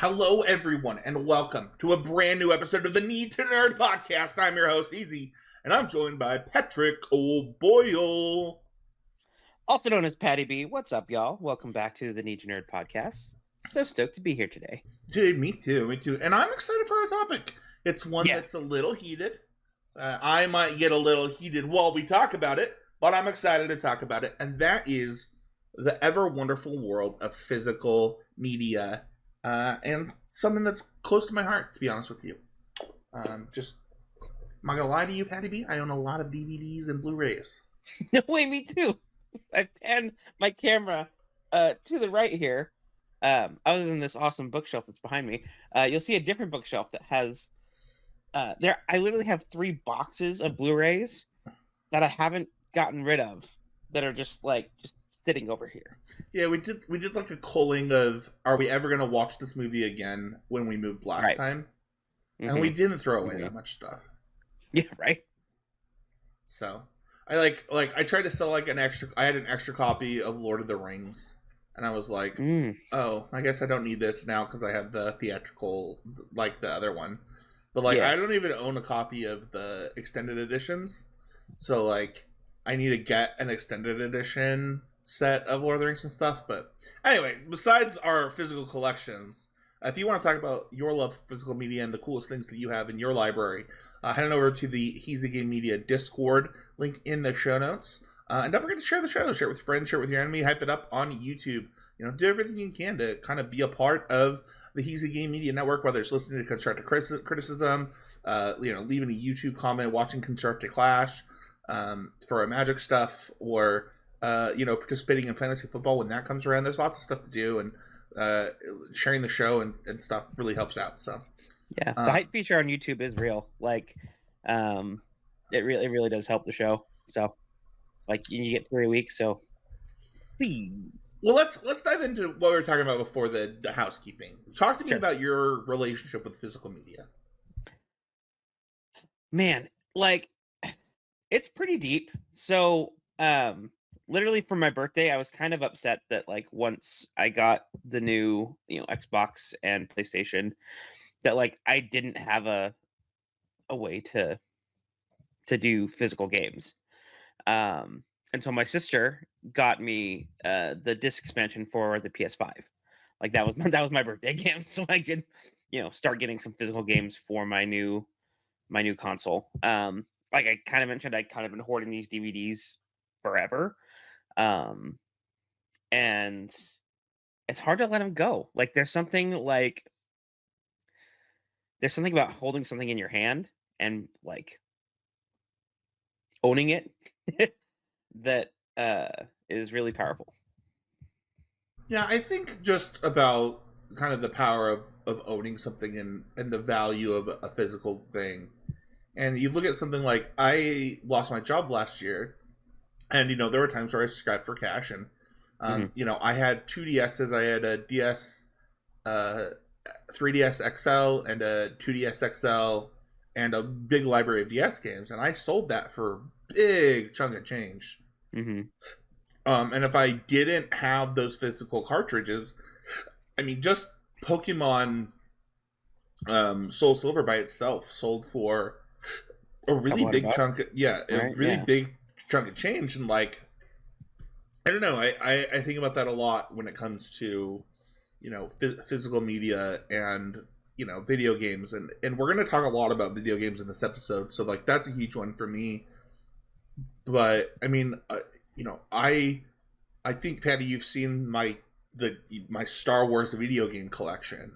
Hello, everyone, and welcome to a brand new episode of the Need to Nerd podcast. I'm your host, Heezy, and I'm joined by Patrick O'Boyle. Also known as Paddy B. What's up, y'all? Welcome back to the Need to Nerd podcast. So stoked to be here today. Dude, me too. And I'm excited for our topic. It's one Yeah. that's a little heated. I might get a little heated while we talk about it, but I'm excited to talk about it, and that is the ever wonderful world of physical media. And something that's close to my heart, to be honest with you. I'm not gonna lie to you, Patty B. I own a lot of DVDs and Blu-rays. No way, me too. I panned my camera to the right here. Other than this awesome bookshelf that's behind me, you'll see a different bookshelf that has there. I literally have 3 boxes of Blu-rays that I haven't gotten rid of that are just sitting over here. Yeah, we did like a culling of are we ever gonna watch this movie again when we moved last time, and we didn't throw away that much stuff. Yeah, right. So I I tried to sell like an extra. I had an extra copy of Lord of the Rings, and I was like, oh, I guess I don't need this now because I have the theatrical like the other one. But like I don't even own a copy of the extended editions, so like I need to get an extended edition set of Lord of the Rings and stuff. But anyway, besides our physical collections, if you want to talk about your love for physical media and the coolest things that you have in your library, head on over to the Heezy Game Media Discord, link in the show notes. And don't forget to share the show. Share it with your friends, share it with your enemy, hype it up on YouTube. You know, do everything you can to kind of be a part of the Heezy Game Media Network, whether it's listening to constructive criticism, leaving a YouTube comment, watching Constructive Clash for our Magic stuff, or participating in fantasy football when that comes around. There's lots of stuff to do, and sharing the show and stuff really helps out. So yeah, the hype feature on YouTube is real. Like, it really does help the show. So, like, you get 3 weeks. So, please. Well, let's dive into what we were talking about before the housekeeping. Talk to me about your relationship with physical media. Man, like, it's pretty deep. So, literally for my birthday, I was kind of upset that like once I got the new, Xbox and PlayStation, that like I didn't have a way to do physical games. And so my sister got me the disc expansion for the PS5. Like that was my birthday gift, so I could, start getting some physical games for my new console. Like I kind of mentioned, I kind of been hoarding these DVDs forever. And it's hard to let them go. Like there's something about holding something in your hand and like owning it that is really powerful. Yeah, I think just about kind of the power of owning something and the value of a physical thing. And you look at something like I lost my job last year, and there were times where I scrapped for cash, and I had 2 DSs. I had a DS, 3DS XL, and a 2DS XL, and a big library of DS games, and I sold that for a big chunk of change. And if I didn't have those physical cartridges, I mean, just Pokemon Soul Silver by itself sold for a really big chunk. Big chunk of change, and like I don't know, I think about that a lot when it comes to physical media and video games, and we're going to talk a lot about video games in this episode, so like that's a huge one for me. But I mean, I think, Patty, you've seen my Star Wars video game collection,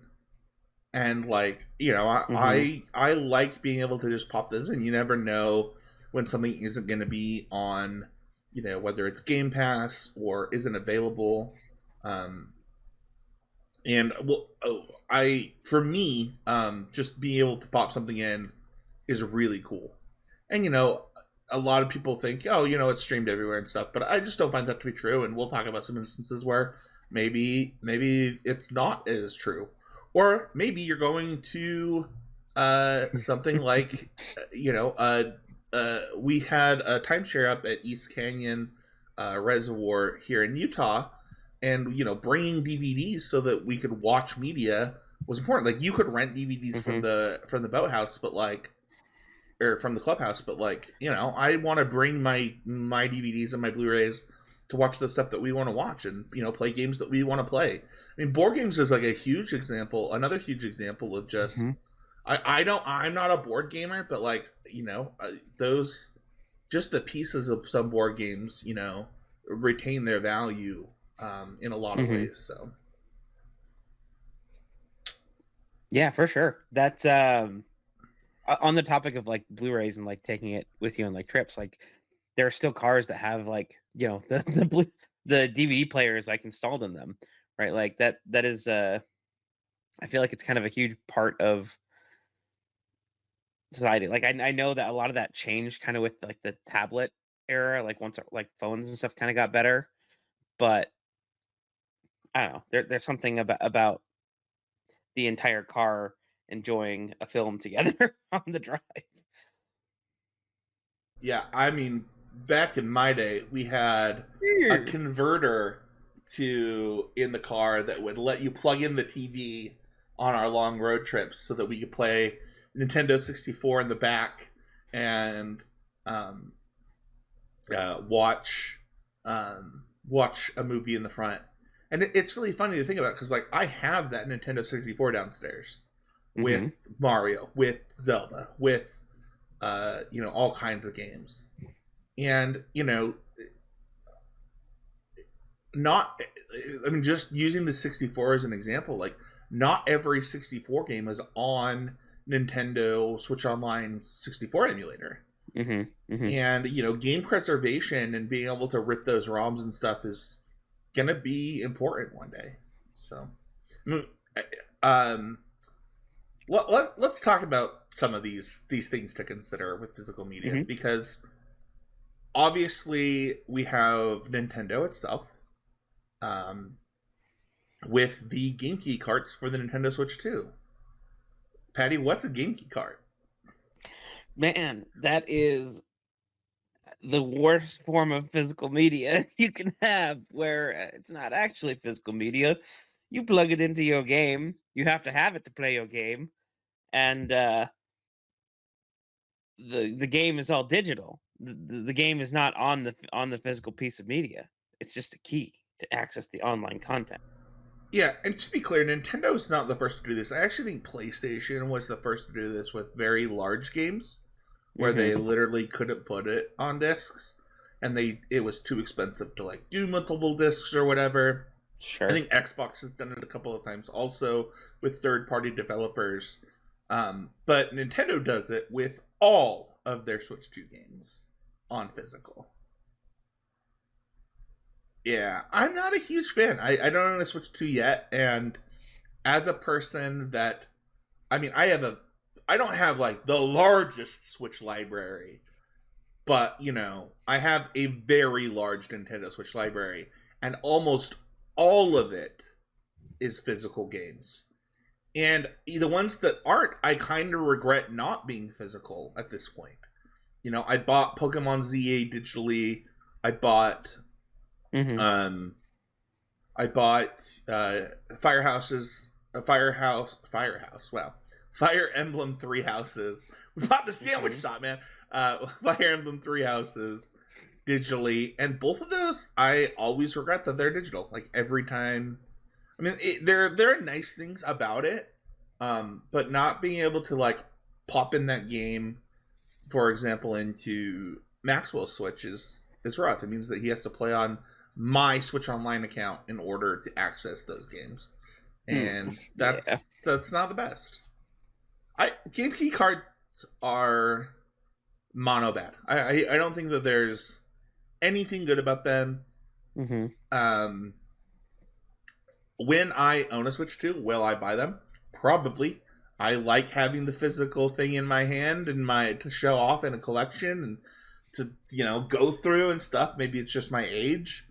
and like I like being able to just pop this in. You never know when something isn't going to be on, whether it's Game Pass or isn't available. And for me, just being able to pop something in is really cool. And a lot of people think, it's streamed everywhere and stuff, but I just don't find that to be true. And we'll talk about some instances where maybe it's not as true, or maybe you're going to something like we had a timeshare up at East Canyon Reservoir here in Utah, and bringing DVDs so that we could watch media was important. Like you could rent DVDs Mm-hmm. from the boathouse, but like or from the clubhouse, but like I want to bring my DVDs and my Blu-rays to watch the stuff that we want to watch and play games that we want to play. I mean, board games is like a huge example, another huge example of just Mm-hmm. I'm not a board gamer, but like those just the pieces of some board games retain their value in a lot of Mm-hmm. ways. So Yeah, for sure. That's on the topic of like Blu-rays and like taking it with you on like trips. Like there are still cars that have like the DVD players like installed in them, right? Like that is I feel like it's kind of a huge part of society. Like I know that a lot of that changed kind of with like the tablet era, like once like phones and stuff kind of got better. But I don't know. There's something about the entire car enjoying a film together on the drive. yeah, I mean, back in my day, we had a Weird. converter to in the car that would let you plug in the TV on our long road trips so that we could play Nintendo 64 in the back and um, watch watch a movie in the front. And it's really funny to think about because like I have that Nintendo 64 downstairs with Mm-hmm. Mario, with Zelda, with all kinds of games. And not I mean just using the 64 as an example, like not every 64 game is on Nintendo Switch Online 64 emulator. Mm-hmm. Mm-hmm. And game preservation and being able to rip those ROMs and stuff is gonna be important one day. So um let's talk about some of these things to consider with physical media, Mm-hmm. because obviously we have Nintendo itself, um, with the Game Key carts for the Nintendo Switch 2. Patty, what's a Game Key cart? Man, that is the worst form of physical media you can have, where it's not actually physical media. You plug it into your game. You have to have it to play your game, and the game is all digital. The game is not on the physical piece of media. It's just a key to access the online content. Yeah, and to be clear, Nintendo's not the first to do this. I actually think PlayStation was the first to do this with very large games where they Mm-hmm. literally couldn't put it on discs and it was too expensive to like do multiple discs or whatever. I Sure. think Xbox has done it a couple of times also with third party developers. But Nintendo does it with all of their Switch 2 games on physical. Yeah, I'm not a huge fan. I don't own a Switch 2 yet, and as a person that I mean, I don't have like the largest Switch library, but I have a very large Nintendo Switch library, and almost all of it is physical games. And the ones that aren't, I kind of regret not being physical at this point. I bought Pokemon ZA digitally. I bought Mm-hmm. um I bought Firehouse. Wow, Fire Emblem Three Houses. We bought the sandwich Mm-hmm. shop, man. Fire Emblem Three Houses digitally, and both of those I always regret that they're digital. Like every time, I mean, there are nice things about it, but not being able to like pop in that game, for example, into Maxwell's Switch is rough. It means that he has to play on my Switch Online account in order to access those games, and Yeah. that's not the best. Game key cards are mono bad. I don't think that there's anything good about them. Mm-hmm. Um, when I own a Switch 2, will I buy them? Probably. I like having the physical thing in my hand and my to show off in a collection and to go through and stuff. Maybe it's just my age.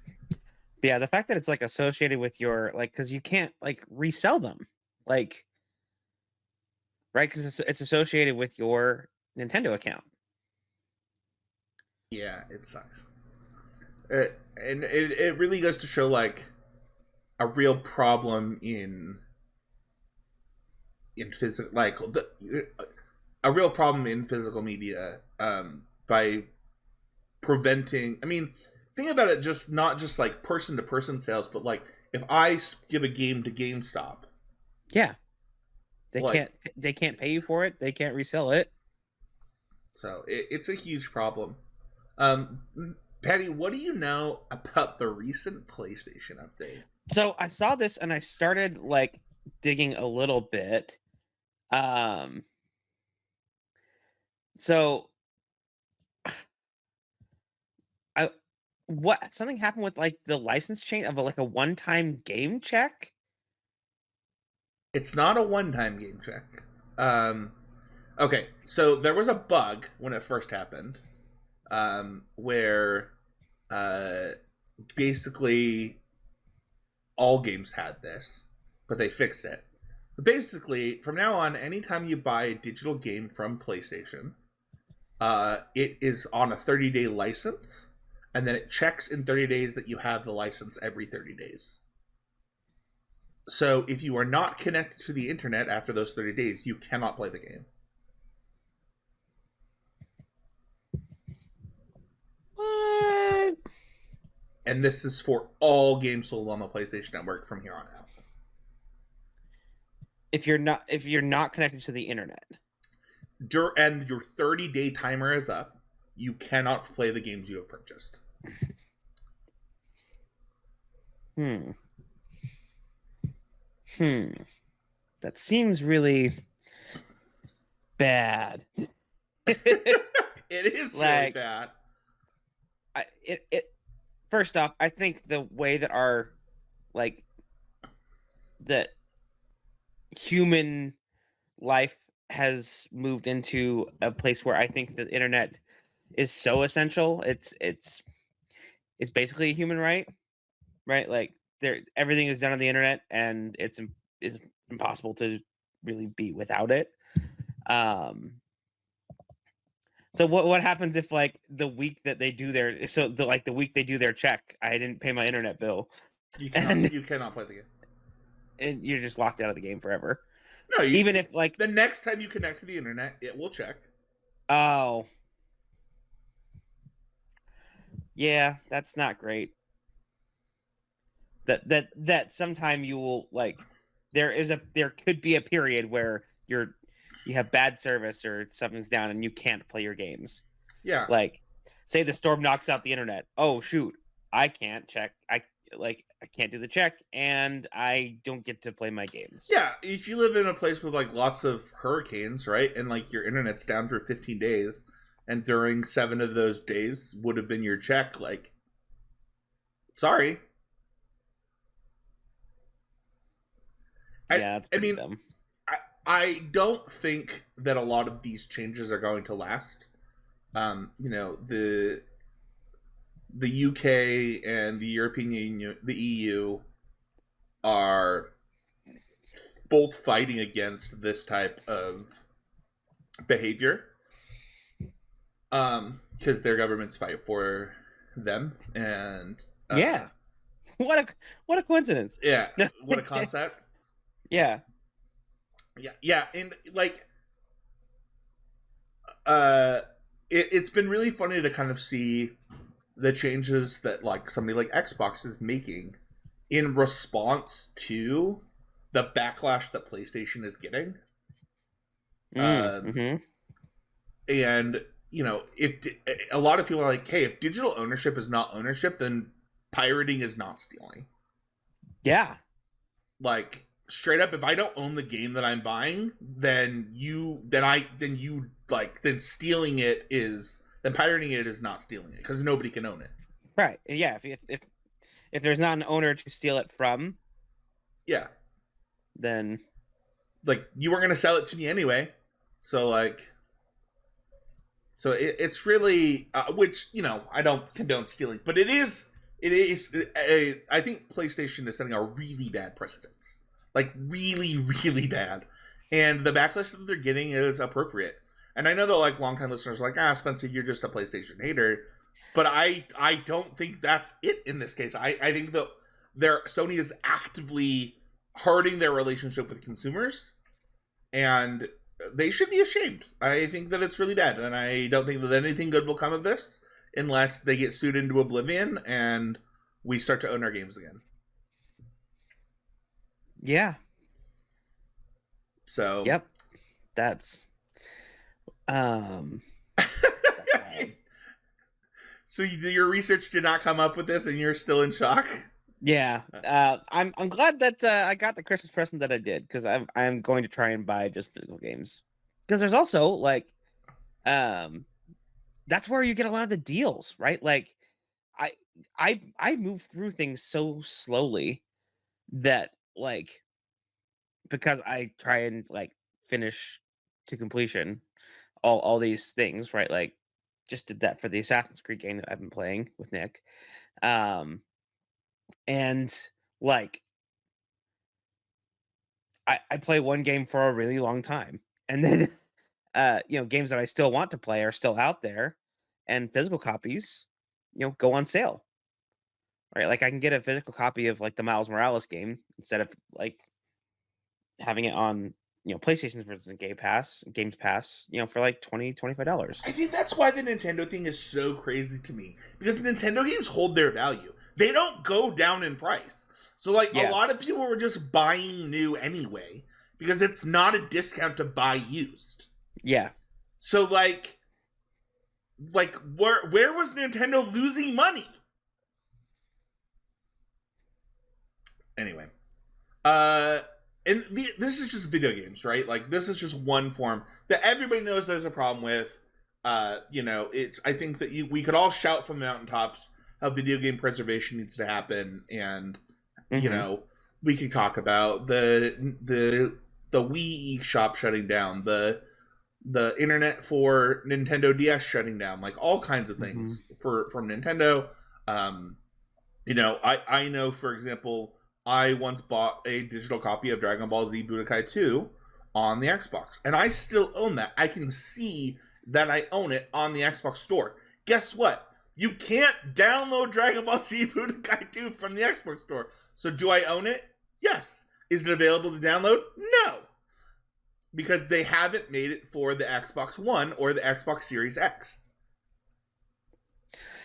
Yeah, the fact that it's like associated with your like, because you can't like resell them, like, right? Because it's associated with your Nintendo account. Yeah, it sucks. And it really goes to show like a real problem in in physical, like a real problem in physical media, by preventing. I mean, think about it, just not just like person to person sales, but like if I give a game to GameStop, Yeah. They like, can't pay you for it. They can't resell it. so it's a huge problem. Um, Patty, what do you know about the recent PlayStation update? So I saw this and I started like digging a little bit. Um so I what something happened with like the license change of like a one-time game check? It's not a one-time game check. Um, okay, so there was a bug when it first happened, where uh, basically all games had this, but they fixed it. But basically, from now on, anytime you buy a digital game from PlayStation, it is on a 30-day license, and then it checks in 30 days that you have the license every 30 days. So if you are not connected to the internet after those 30 days, you cannot play the game. What? And this is for all games sold on the PlayStation Network from here on out. If you're not connected to the internet. And your 30-day timer is up, you cannot play the games you have purchased. Hmm. Hmm. That seems really bad. It is really Like bad. it first off, I think the way that our like that human life has moved into a place where I think the internet is so essential. It's basically a human right, right? Like there, everything is done on the internet, and it's impossible to really be without it. Um, so what happens if like the week that they do their the week they do their check, I didn't pay my internet bill, and You cannot play the game. and you're just locked out of the game forever. No, Even if like the next time you connect to the internet, it will check. oh yeah, that's not great. That sometime you will like there could be a period where you have bad service or something's down and you can't play your games. Yeah. Like say the storm knocks out the internet. Oh shoot, I can't check. I can't do the check and I don't get to play my games. Yeah, if you live in a place with like lots of hurricanes, right, and like your internet's down for 15 days, and during 7 of those days would have been your check, like, sorry. Yeah, that's I pretty mean, dumb. I don't think that a lot of these changes are going to last. You know, the UK and the European Union, the EU, are both fighting against this type of behavior, because their governments fight for them, and Yeah. What a coincidence. yeah, No. what a concept. Yeah. Yeah, and like, uh, it's been really funny to kind of see the changes that like somebody like Xbox is making in response to the backlash that PlayStation is getting. Mm-hmm. And you know, if a lot of people are like, hey, if digital ownership is not ownership, then pirating is not stealing. Yeah. Like, straight up, if I don't own the game that I'm buying, then stealing it is, then pirating it is not stealing it, because nobody can own it. Right. Yeah. If there's not an owner to steal it from, Yeah, then like, you weren't gonna sell it to me anyway, so like, so it's really, which, you know, I don't condone stealing, but it is I think PlayStation is setting a really bad precedence, like really really bad, and the backlash that they're getting is appropriate. And I know that like longtime listeners are like, Spencer, you're just a PlayStation hater, but I don't think that's it in this case. I think that Sony is actively hurting their relationship with consumers, and they should be ashamed. I think that it's really bad, and I don't think that anything good will come of this unless they get sued into oblivion and we start to own our games again. Yeah. So, Yep. That's um so your research did not come up with this, and you're still in shock. yeah. I'm glad that I got the Christmas present that I did, because I'm going to try and buy just physical games, because there's also like um that's where you get a lot of the deals, right? Like I I move through things so slowly that, like, because I try and like finish to completion all these things, right? Like, just did that for the Assassin's Creed game that I've been playing with Nick. Um and like I play one game for a really long time, and then games that I still want to play are still out there, and physical copies, go on sale. Right? Like, I can get a physical copy of like the Miles Morales game instead of like having it on, PlayStation, for instance, Games Pass, for like $20-$25. I think that's why the Nintendo thing is so crazy to me, because Nintendo games hold their value. They don't go down in price. So like a Yeah. lot of people were just buying new anyway because it's not a discount to buy used. Yeah. So like where was Nintendo losing money? Anyway, uh and this is just video games, right? Like, this is just one form that everybody knows there's a problem with. It's, I think that we could all shout from the mountaintops how video game preservation needs to happen, and Hmm. we can talk about the Wii eShop shutting down, the internet for Nintendo DS shutting down, like all kinds of Hmm. things from Nintendo. Um, I know, for example, I once bought a digital copy of Dragon Ball Z Budokai 2 on the Xbox, and I still own that. I can see that I own it on the Xbox store. Guess what? You can't download Dragon Ball Z Budokai 2 from the Xbox store. So do I own it? Yes. Is it available to download? No. Because they haven't made it for the Xbox One or the Xbox Series X.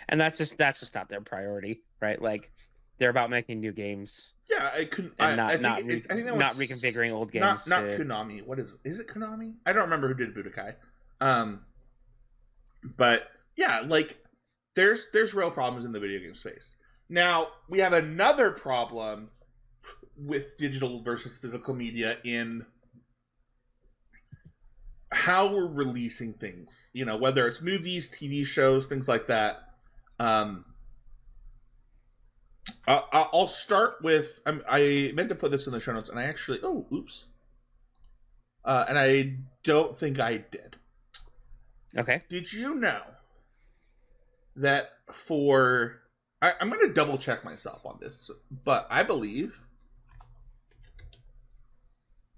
And that's just not their priority, right? Like, they're about making new games Yeah, I couldn't. and I not think not I think that not one's reconfiguring old not games not to. Konami. What is it? Konami? I don't remember who did Budokai. Um, but yeah, like there's real problems in the video game space. Now we have another problem with digital versus physical media in how we're releasing things. Whether it's movies, TV shows, things like that. Um, I'll start with. I meant to put this in the show notes, and I actually. Oh, oops. And I don't think I did. Okay. Did you know that for. I'm going to double check myself on this, but I believe.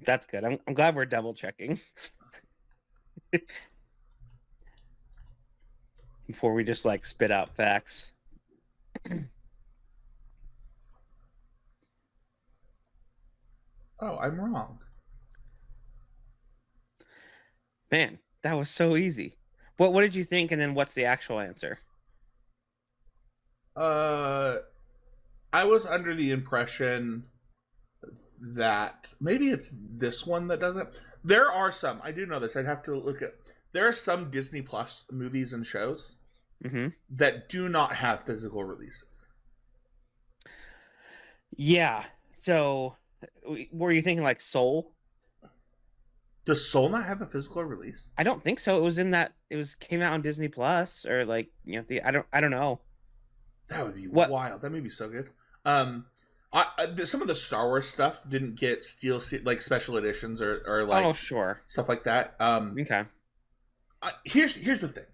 That's good. I'm glad we're double checking before we just like spit out facts. Oh, I'm wrong. Man, that was so easy. What did you think, and then what's the actual answer? Uh, I was under the impression that maybe it's this one that doesn't. There are some. I do know this. I'd have to look at. There are some Disney Plus movies and shows Hmm. that do not have physical releases. Yeah. So, were you thinking like Soul? Does Soul not have a physical release? I don't think so. It was in that. It was came out on Disney Plus, or like, the. I don't know. That would be What? wild. That movie's so good. Some of the Star Wars stuff didn't get like special editions or Oh, like sure. stuff like that. Okay. Here's the thing.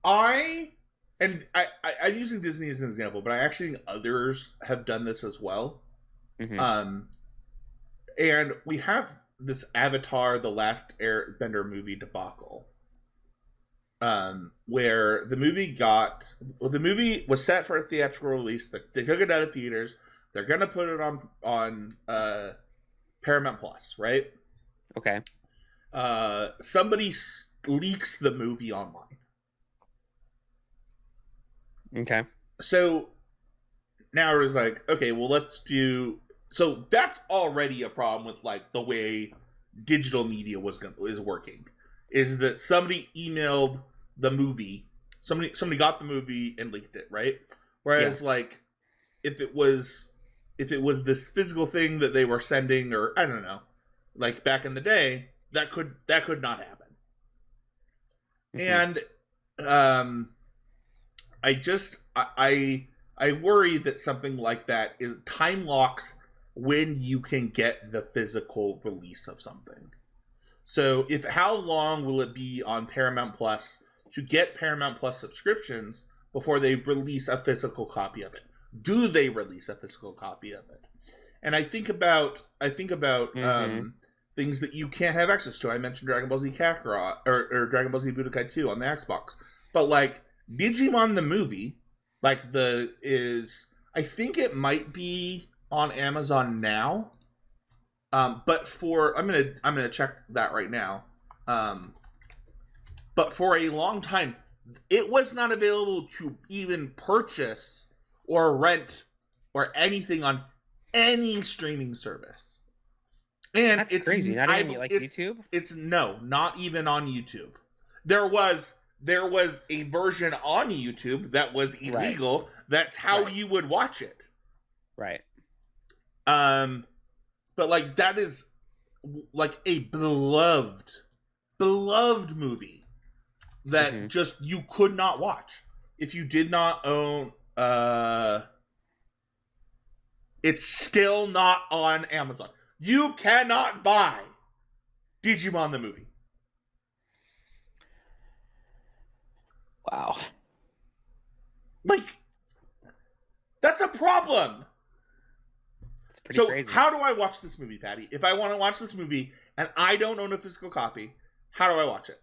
I'm using Disney as an example, but I actually think others have done this as well. Hmm. Um, and we have this Avatar: The Last Airbender movie debacle, where the movie was set for a theatrical release. They took it out of theaters. They're gonna put it on Paramount Plus, right? Okay. somebody leaks the movie online. Okay. So now it's like, okay, well, let's do. So that's already a problem with like the way digital media is working. Is that somebody emailed the movie, somebody got the movie and leaked it, right? Whereas like if it was this physical thing that they were sending, or I don't know, like back in the day, that could not happen. And I just I worry that something like that is time locks when you can get the physical release of something. So if how long will it be on Paramount Plus to get Paramount Plus subscriptions before they release a physical copy of it? Do they release a physical copy of it? And I think about things that you can't have access to. I mentioned Dragon Ball Z Kakarot or Dragon Ball Z Budokai 2 on the Xbox, but like Digimon the movie, like I think it might be on Amazon now. But I'm gonna check that right now. But for a long time, it was not available to even purchase or rent or anything on any streaming service. And That's it's crazy. Not even like YouTube? It's no, not even on YouTube. There was a version on YouTube that was illegal. Right. That's how you would watch it. Right. But like that is like a beloved movie that just you could not watch if you did not own. It's still not on Amazon. You cannot buy Digimon the movie. Wow. Like, that's a problem. It's pretty crazy. How do I watch this movie, Patty? If I want to watch this movie and I don't own a physical copy, how do I watch it?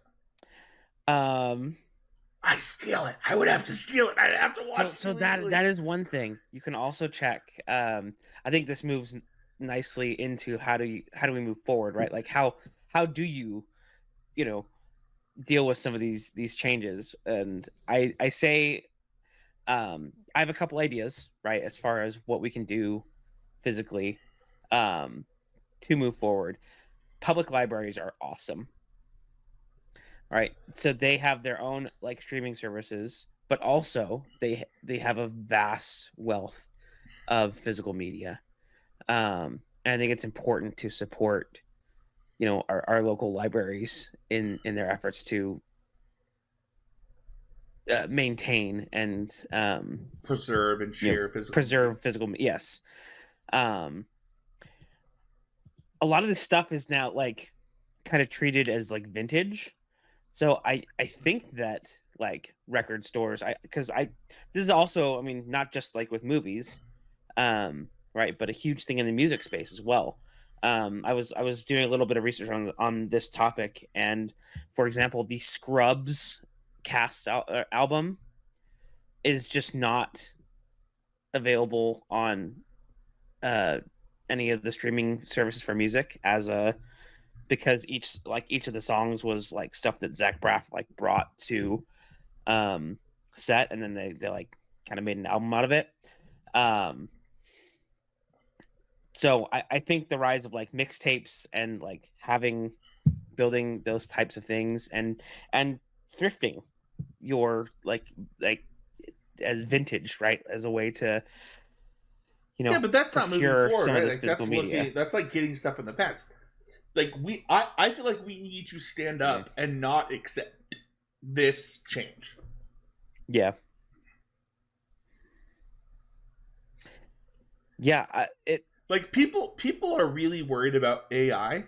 I steal it. I would have to steal it. I'd have to watch it. So that is one thing. You can also check. I think this moves nicely into how do we move forward, right? Like how do you deal with some of these changes? And I say I have a couple ideas, right, as far as what we can do physically to move forward. Public libraries are awesome. All right, so they have their own like streaming services, but also they have a vast wealth of physical media. And I think it's important to support, our local libraries in their efforts to maintain and preserve and share physical. Yes. A lot of this stuff is now like kind of treated as like vintage. So I think that like record stores, this is also, I mean, not just like with movies, right, but a huge thing in the music space as well. I was doing a little bit of research on this topic, and for example, the Scrubs cast album is just not available on any of the streaming services for music because each of the songs was like stuff that Zach Braff like brought to set, and then they like kind of made an album out of it. So I think the rise of like mixtapes and like building those types of things and thrifting your like as vintage, right, as a way to yeah, but that's not moving forward, right? Like that's like getting stuff in the past. Like I feel like we need to stand up and not accept this change. Yeah. Yeah, like people are really worried about AI,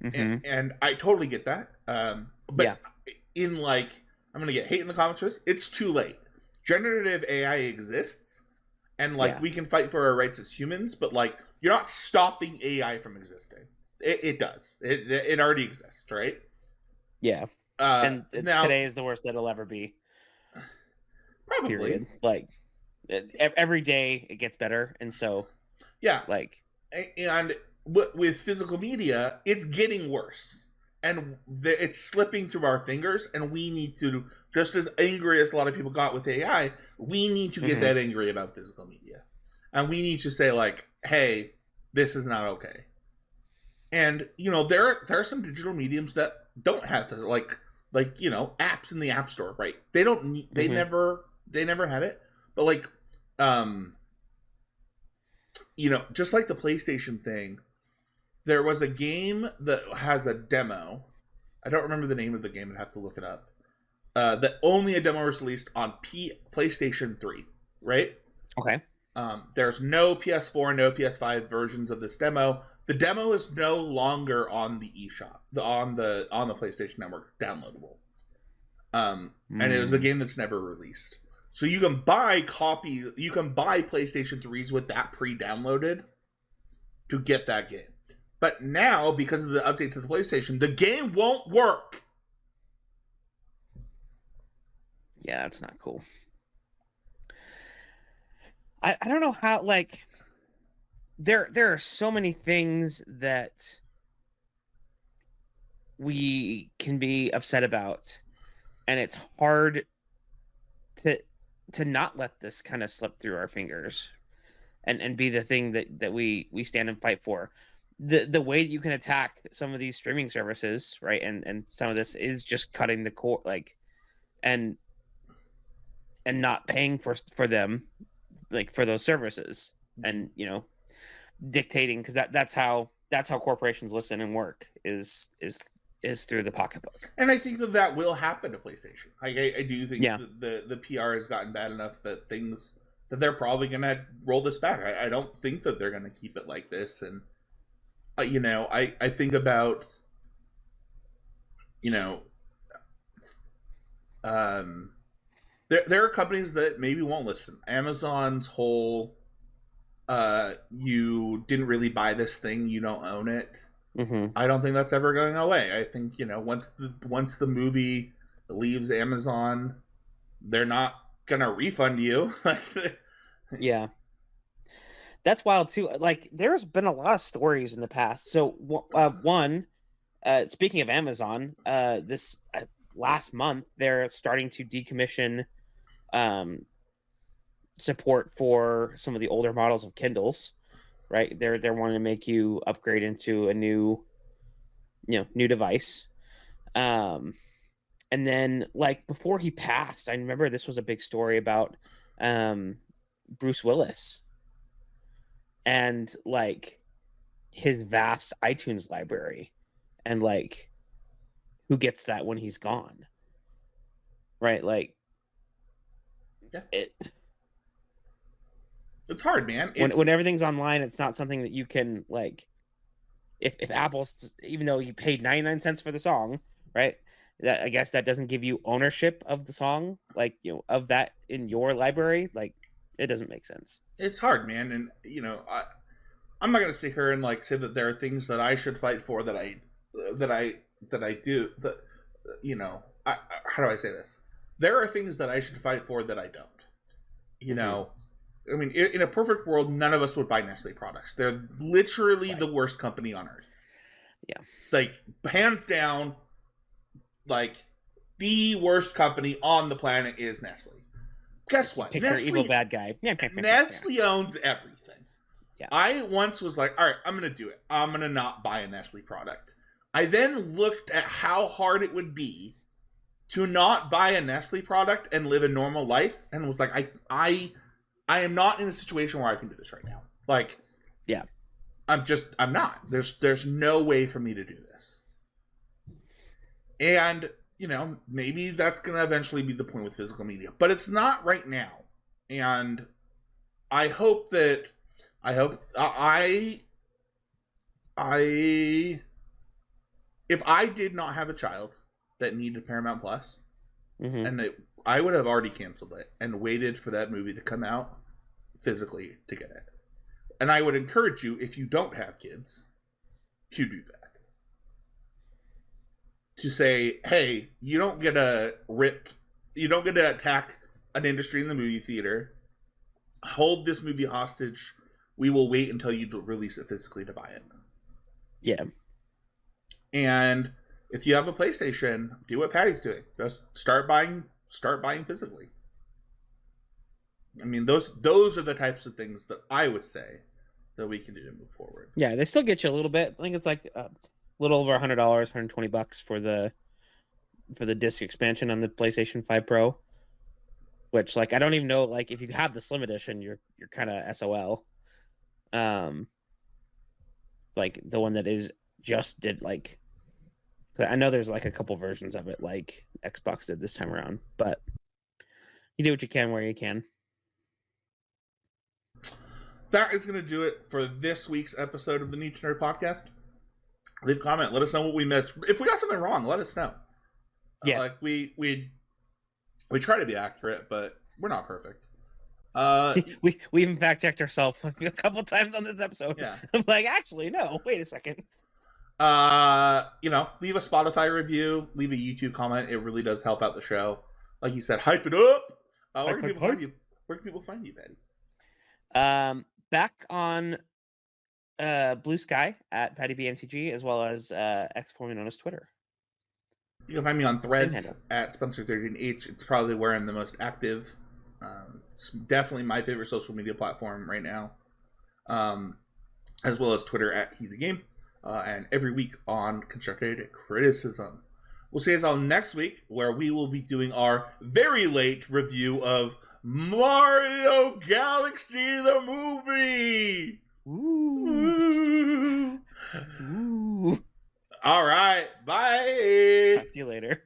and I totally get that. But in like, I'm gonna get hate in the comments for this. It's too late. Generative AI exists, and like we can fight for our rights as humans, but like you're not stopping AI from existing. It does. It already exists, right? Yeah. And now, today is the worst that it'll ever be. Probably. Period. Like every day it gets better, and so yeah, like and with physical media, it's getting worse. and it's slipping through our fingers, and we need to, just as angry as a lot of people got with AI, we need to get that angry about physical media, and we need to say like, hey, this is not okay. And there are some digital mediums that don't have this, like apps in the App Store, right? They don't need, they never had it, but like just like the PlayStation thing, there was a game that has a demo. I don't remember the name of the game. I'd have to look it up. That only a demo was released on PlayStation 3, right? Okay. There's no PS4, no PS5 versions of this demo. The demo is no longer on the eShop, on the PlayStation Network downloadable. And it was a game that's never released. So you can buy PlayStation 3s with that pre-downloaded to get that game. But now, because of the update to the PlayStation, the game won't work. Yeah, that's not cool. I don't know how, like, there are so many things that we can be upset about, and it's hard to not let this kind of slip through our fingers and be the thing that we stand and fight for. The way that you can attack some of these streaming services, right? And some of this is just cutting the cord, like, and not paying for them, like, for those services, and dictating, because that's how corporations listen and work, is through the pocketbook. And I think that will happen to PlayStation. I do think the PR has gotten bad enough that they're probably gonna roll this back. I don't think that they're gonna keep it like this. And I think about there are companies that maybe won't listen. Amazon's whole you didn't really buy this thing, you don't own it. I don't think that's ever going away. I think once the movie leaves Amazon, they're not gonna refund you. Yeah, that's wild too. Like, there's been a lot of stories in the past. So one, speaking of Amazon, this last month they're starting to decommission support for some of the older models of Kindles, right? They're wanting to make you upgrade into a new device. And then, like, before he passed, I remember this was a big story about Bruce Willis and, like, his vast iTunes library, and, like, who gets that when he's gone, right? Like, it's hard, man. When everything's online, it's not something that you can, like, if Apple's, even though you paid 99 cents for the song, right? That, I guess, that doesn't give you ownership of the song, like, of that in your library. Like, it doesn't make sense. It's hard, man. And I'm not gonna sit here and, like, say that there are things that I should fight for that I do. That how do I say this? There are things that I should fight for that I don't. I mean, in a perfect world, none of us would buy Nestle products. They're literally the worst company on earth. Yeah. Like, hands down, like, the worst company on the planet is Nestle. Guess what? Pick Nestle, your evil bad guy. Nestle owns everything. Yeah. I once was like, all right, I'm going to do it. I'm going to not buy a Nestle product. I then looked at how hard it would be to not buy a Nestle product and live a normal life, and was like, I am not in a situation where I can do this right now. Like, yeah, I'm not. There's no way for me to do this. And, maybe that's going to eventually be the point with physical media, but it's not right now. And I hope if I did not have a child that needed Paramount Plus, and I would have already canceled it and waited for that movie to come out physically to get it. And I would encourage you, if you don't have kids, to do that. To say, hey, you don't get to attack an industry in the movie theater. Hold this movie hostage. We will wait until you release it physically to buy it. Yeah. And if you have a PlayStation, do what Patty's doing. Just start buying physically. I mean, those are the types of things that I would say that we can do to move forward. Yeah, they still get you a little bit. I think it's like a little over $100, $120 for the disc expansion on the PlayStation 5 Pro. Which, like, I don't even know, like, if you have the Slim Edition, you're kind of SOL. Like the one that is just did like, I know there's like a couple versions of it, like Xbox did this time around, but you do what you can where you can. That is going to do it for this week's episode of the Need to Nerd Podcast. Leave a comment. Let us know what we missed. If we got something wrong, let us know. Yeah, like we try to be accurate, but we're not perfect. We even fact checked ourselves a couple times on this episode. Yeah. I'm like, actually, no. Wait a second. Leave a Spotify review, leave a YouTube comment. It really does help out the show. Like you said, hype it up. Where can people find you? Where can people find you, Patty? Back on Blue Sky at Paddy B MTG, as well as X formerly known as Twitter. You can find me on Threads at Spencer13H. It's probably where I'm the most active. It's definitely my favorite social media platform right now. As well as Twitter at Heezy Game. And every week on Constructed Criticism. We'll see you all next week, where we will be doing our very late review of Mario Galaxy the movie. Ooh. Ooh. All right. Bye. Talk to you later.